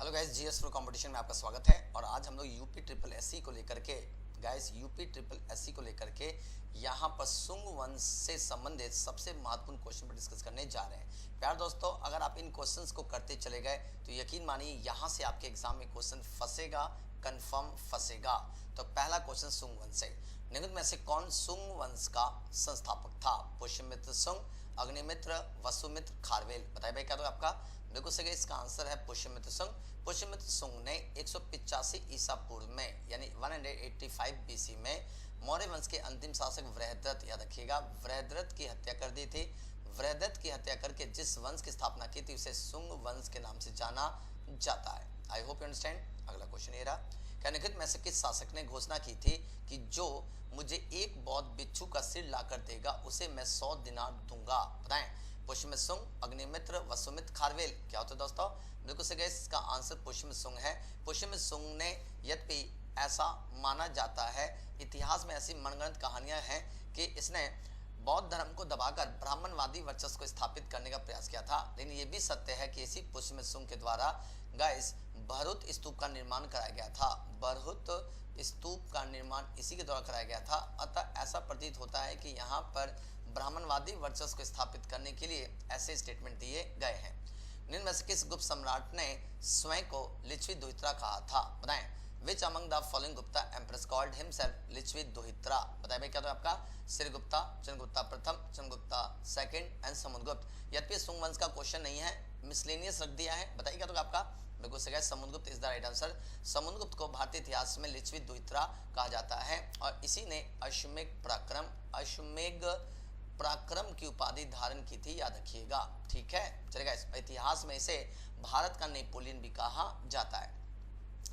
Hello guys, GS pro competition में आपका स्वागत है। और आज हम लोग यूपी ट्रिपल एससी को लेकर के यूपी ट्रिपल एससी को लेकर के यहाँ पर सुंग वंश से संबंधित सबसे महत्वपूर्ण क्वेश्चन पर डिस्कस करने जा रहे हैं। प्यार दोस्तों, अगर आप इन क्वेश्चंस को करते चले गए तो यकीन मानिए यहाँ से आपके एग्जाम में क्वेश्चन फंसेगा, कंफर्म फंसेगा। तो पहला क्वेश्चन सुंग वंश से, निम्न में से कौन सुंग वंश का संस्थापक था? पुष्यमित्र सुंग, अग्निमित्र, वसुमित्र, खारवेल। बताइए भाई, क्या तो आपका बिल्कुल सही। इसका आंसर है पुष्यमित्र सुंग। पुष्यमित्र सुंग ने 185 ईसा पूर्व में यानी 185 बीसी में मौर्य वंश के अंतिम शासक वृहद्रथ, याद रखिएगा, वृहद्रथ की हत्या कर दी थी। वृहद्रथ की हत्या करके जिस वंश की स्थापना की थी उसे सुंग वंश के नाम से जाना जाता है। I hope you understand. अगला क्वेश्चन ये रहा, क्या निम्नलिखित में से किस शासक ने घोषणा की थी कि जो मुझे एक बौद्ध बिच्छू का सिर लाकर देगा उसे मैं 100 दिनार दूंगा? बताएं। पुष्यमित्र सुंग, अग्निमित्र, वसुमित्र, खारवेल। क्या होता है दोस्तों? बिल्कुल सही। इसका आंसर पुष्यमित्र सुंग है। पुष्यमित्र सुंग ने, यद्यपि ऐसा माना जाता है, इतिहास में ऐसी मनगढ़ंत कहानियां हैं कि इसने बौद्ध धर्म को दबाकर ब्राह्मणवादी वर्चस्व को स्थापित करने का प्रयास किया था। लेकिन यह भी सत्य है कि इसी पुष्यमित्र सुंग के द्वारा गाइस भरहुत स्तूप का निर्माण कराया गया था। भरहुत स्तूप का निर्माण इसी के द्वारा कराया गया था। अतः ऐसा प्रतीत होता है कि यहाँ पर ब्राह्मणवादी वर्चस्व को स्थापित करने के लिए ऐसे स्टेटमेंट दिए गए हैं। निम्न में से किस गुप्त सम्राट ने स्वयं को लिच्छवी दुहित्रा कहा था? बताएं। Which among the following Gupta empress called himself Lichchhavi दुहित्रा? बताइए भाई, क्या तो आपका श्रीगुप्ता, चंद्रगुप्ता प्रथम, चंद्रगुप्ता सेकंड एंड समुद्रगुप्त। यद्यपि सुंग वंश का क्वेश्चन नहीं है, मिसलेनियस रख दिया है। बताइए क्या तो आपका बिल्कुल सही है, Samudragupta is the right answer. Samudragupta को भारतीय इतिहास में लिच्छवी दुहित्रा कहा जाता है और इसी ने अश्वमेघ पराक्रम की उपाधि धारण की थी, याद रखिएगा। ठीक है, चलेगा। इतिहास में इसे भारत का नेपोलियन भी कहा जाता है।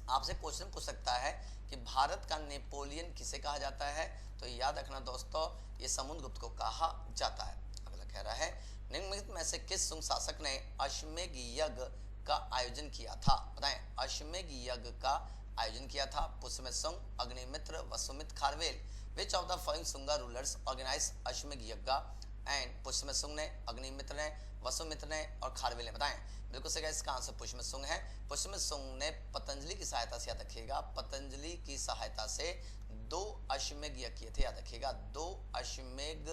आपसे क्वेश्चन पूछ सकता है कि भारत का नेपोलियन किसे कहा जाता है? तो याद रखना दोस्तों, ये समुद्रगुप्त को कहा जाता है। अगला कह रहा है, निम्नलिखित में से किस सुंग शासक ने अश्वमेध यज्ञ का आयोजन किया था? बताएं। अश्वमेध यज्ञ का आयोजन किया था। Pushyamitra Sunga, Agnimitra, Vasumitra, Kharavela. Which of the following Sunga rulers organise Ashvamedha yajna? And Pushyamitra सुंग ने, अग्निमित्र ने, वसुमित्र ने और खारवेल ने। बताएं। बिल्कुल सही है, इसका आंसर पुष्यमित्र सुंग है। पुष्यमित्र सुंग ने पतंजलि की सहायता से, याद रखिएगा, पतंजलि की सहायता से 2 अश्वमेध यज्ञ किए थे, याद रखिएगा, 2 अश्वमेध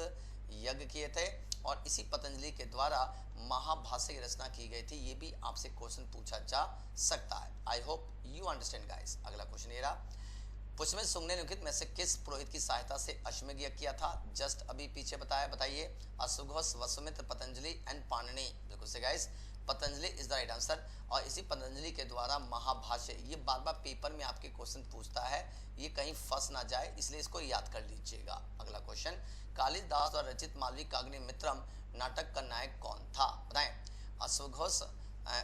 यज्ञ किए थे और इसी पतंजलि के द्वारा महाभाष्य की रचना की गई थी। ये भी आपसे क्वेश्चन पूछा जा सकता है। I hope you understand guys. अगला क्वेश्चन ये रहा, पुष्यमित्र सुंग ने निम्नलिखित में से किस पुरोहित की सहायता से अश्वमेध यज्ञ किया था? जस्ट अभी पीछे बताया, बताइए। अश्वघोष, वसुमित्र, पतंजलि एंड पाणिनि। बिल्कुल से guys, Patanjali is the right answer. और इसी पतंजलि के द्वारा महाभाष्य, ये बार बार पेपर में आपके क्वेश्चन पूछता है, ये कहीं फंस ना जाए, इसलिए इसको याद कर लीजिएगा। अगला क्वेश्चन, कालिदास द्वारा रचित मालवी काग्निमित्रम नाटक का नायक कौन था? बताएं। अश्वघोष,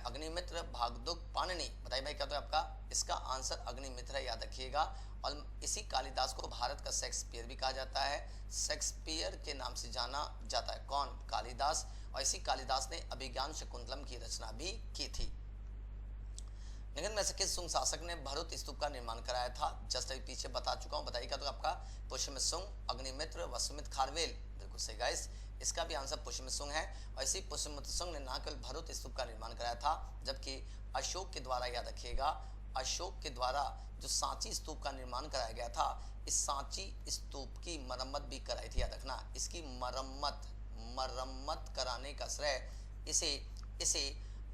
अग्निमित्र, भागदुक, पाणिनि। बताइए भाई, क्या तो आपका इसका आंसर अग्निमित्र है, याद रखिएगा। और इसी कालिदास को भारत का शेक्सपियर भी कहा जाता है। शेक्सपियर के नाम से जाना जाता है। कौन? कालिदास। और इसी कालिदास ने अभिज्ञान शकुंतलम की रचना भी की थी। निम्न में से किस सुंग शासक ने भरहुत स्तूप का निर्माण कराया था? जस्ट अभी पीछे बता चुका हूं, बताइए क्या तो आपका पुष्यमित्र सुंग, अग्निमित्र, वसुमित्र, खारवेल। बिल्कुल सही गाइस, इसका भी आंसर पुष्यमित्र सुंग है। और इसी पुष्यमित्र सुंग ने न केवल भरहुत स्तूप का निर्माण कराया था, जबकि अशोक के द्वारा, याद रखिएगा, अशोक के द्वारा जो सांची स्तूप का निर्माण कराया गया था, इस सांची स्तूप की मरम्मत भी कराई थी, याद रखना। इसकी मरम्मत कराने का श्रेय इसे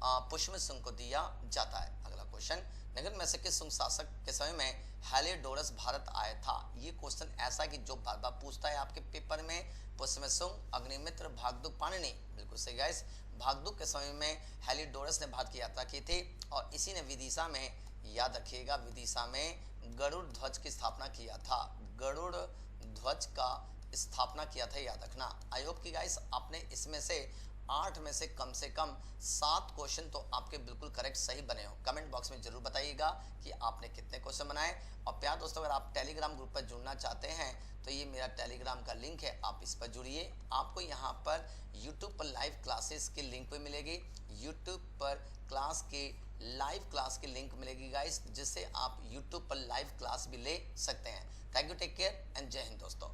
पुष्यमित्र सुंग को दिया जाता है। अगला क्वेश्चन, निम्न में से किस सुंग शासक के समय में हेलियोडोरस भारत आया था? ये क्वेश्चन ऐसा कि जो बार बार पूछता है आपके पेपर में। पुष्यमित्र सुंग, अग्निमित्र, भागदुक, पाणिनि। बिल्कुल सही गाइस, भागदुक के समय में हेलियोडोरस ने भारत की यात्रा की थी और इसी ने विदिशा में, याद रखिएगा, विदिशा में गरुड़ ध्वज की स्थापना किया था। गरुड़ ध्वज का स्थापना किया था, याद रखना। आई होप कि गाइस आपने इसमें से 8 में से कम 7 क्वेश्चन तो आपके बिल्कुल करेक्ट सही बने हो। कमेंट बॉक्स में जरूर बताइएगा कि आपने कितने क्वेश्चन बनाए। और प्यार दोस्तों, अगर आप टेलीग्राम ग्रुप पर जुड़ना चाहते हैं तो ये मेरा टेलीग्राम का लिंक है, आप इस पर जुड़िए। आपको यहाँ पर यूट्यूब पर लाइव क्लासेस की लिंक भी मिलेगी, यूट्यूब पर क्लास के लाइव क्लास की लिंक मिलेगी गाइस, जिससे आप यूट्यूब पर लाइव क्लास भी ले सकते हैं। Thank you, take care and जय हिंद दोस्तों।